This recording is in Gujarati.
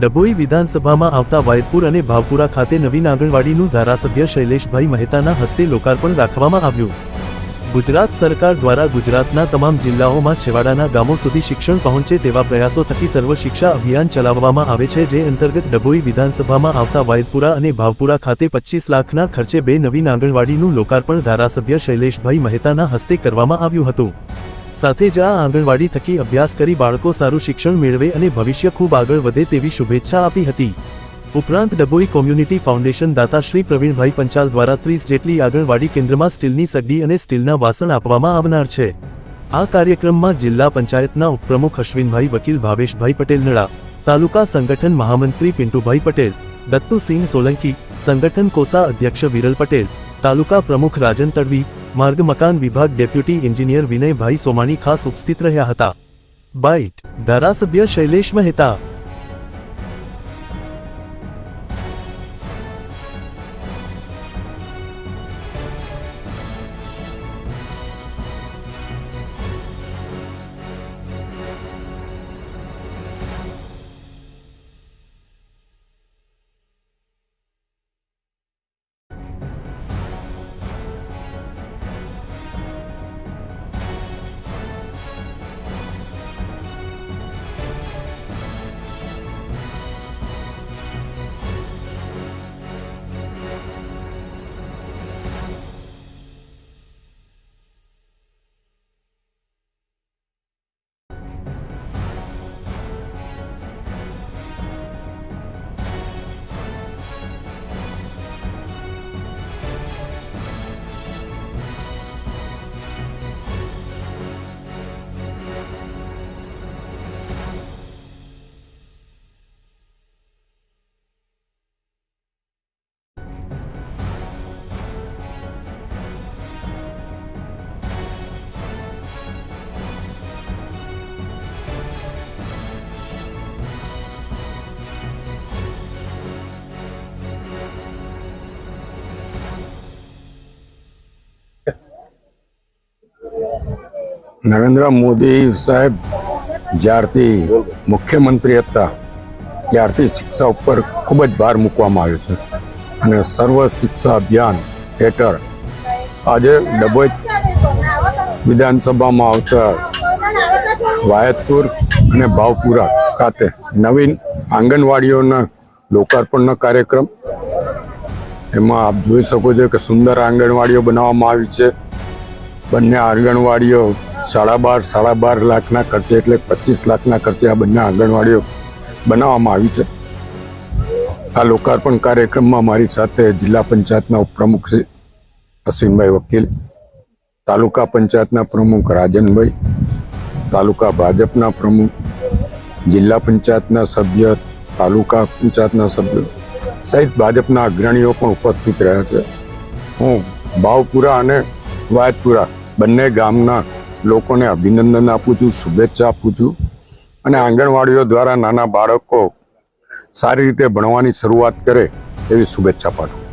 ડભોઈ વિધાનસભામાં આવતા વાયદપુર અને ભાવપુરા ખાતે નવીન આંગણવાડીનું ધારાસભ્ય શૈલેષભાઈ મહેતાના હસ્તે લોકાર્પણ રાખવામાં આવ્યું। ગુજરાત સરકાર દ્વારા ગુજરાતના તમામ જિલ્લાઓમાં છેવાડાના ગામો સુધી શિક્ષણ પહોંચે તેવા પ્રયાસો થકી સર્વ શિક્ષા અભિયાન ચલાવવામાં આવે છે, જે અંતર્ગત ડભોઈ વિધાનસભામાં આવતા વાયદપુરા અને ભાવપુરા ખાતે 25 લાખના ખર્ચે 2 નવીન આંગણવાડીનું લોકાર્પણ ધારાસભ્ય શૈલેષભાઈ મહેતાના હસ્તે કરવામાં આવ્યું હતું। સાથે જ આ આંગણવાડી થકી અભ્યાસ કરી બાળકો સારું શિક્ષણ મેળવે અને ભવિષ્ય ખૂબ આગળ વધે તેવી શુભેચ્છા આપી હતી। ઉપરાંત ડભોઈ કોમ્યુનિટી ફાઉન્ડેશન દાતા શ્રી પ્રવીણભાઈ પંચાલ દ્વારા 30 જેટલી આંગણવાડી કેન્દ્રમાં સ્ટીલની સગડી અને સ્ટીલના વાસણ આપવામાં આવનાર છે। આ કાર્યક્રમમાં જિલ્લા પંચાયતના ઉપપ્રમુખ અશ્વિનભાઈ વકીલ ભાવેશભાઈ પટેલ નડા, તાલુકા સંગઠન મહામંત્રી પિન્ટુભાઈ પટેલ, દત્તુસિંહ સોલંકી, સંગઠન કોસા અધ્યક્ષ વિરલ પટેલ, તાલુકા પ્રમુખ રાજન તડવી, માર્ગ મકાન વિભાગ ડેપ્યુટી એન્જિનિયર વિનયભાઈ સોમાણી ખાસ ઉપસ્થિત રહ્યા હતા। બાઇટ ધારાસભ્ય શૈલેષ મહેતા। નરેન્દ્ર મોદી સાહેબ જ્યારથી મુખ્યમંત્રી હતા ત્યારથી શિક્ષા ઉપર ખૂબ જ ભાર મૂકવામાં આવ્યો છે અને સર્વ શિક્ષા અભિયાન હેઠળ આજે ડભોઈ વિધાનસભામાં આવતા વાયદપુર અને ભાવપુરા ખાતે નવીન આંગણવાડીઓના લોકાર્પણનો કાર્યક્રમ, એમાં આપ જોઈ શકો છો કે સુંદર આંગણવાડીઓ બનાવવામાં આવી છે। બંને આંગણવાડીઓ 12.5 લાખના ખર્ચે એટલે 25 લાખના ખર્ચે આ બંને આંગણવાડીઓ બનાવવામાં આવી છે। આ લોકાર્પણ કાર્યક્રમમાં મારી સાથે જિલ્લા પંચાયતના ઉપપ્રમુખ શ્રી અશ્વિનભાઈ વકીલ, તાલુકા પંચાયતના પ્રમુખ રાજનભાઈ, તાલુકા ભાજપના પ્રમુખ, જિલ્લા પંચાયતના સભ્ય, તાલુકા પંચાયતના સભ્યો સહિત ભાજપના અગ્રણીઓ પણ ઉપસ્થિત રહ્યા છે। હું ભાવપુરા અને વાયદપુરા બંને ગામના લોકોને અભિનંદન આપું છું, શુભેચ્છા આપું છું અને આંગણવાડીઓ દ્વારા નાના બાળકો સારી રીતે ભણવાની શરૂઆત કરે એવી શુભેચ્છા પાઠવું।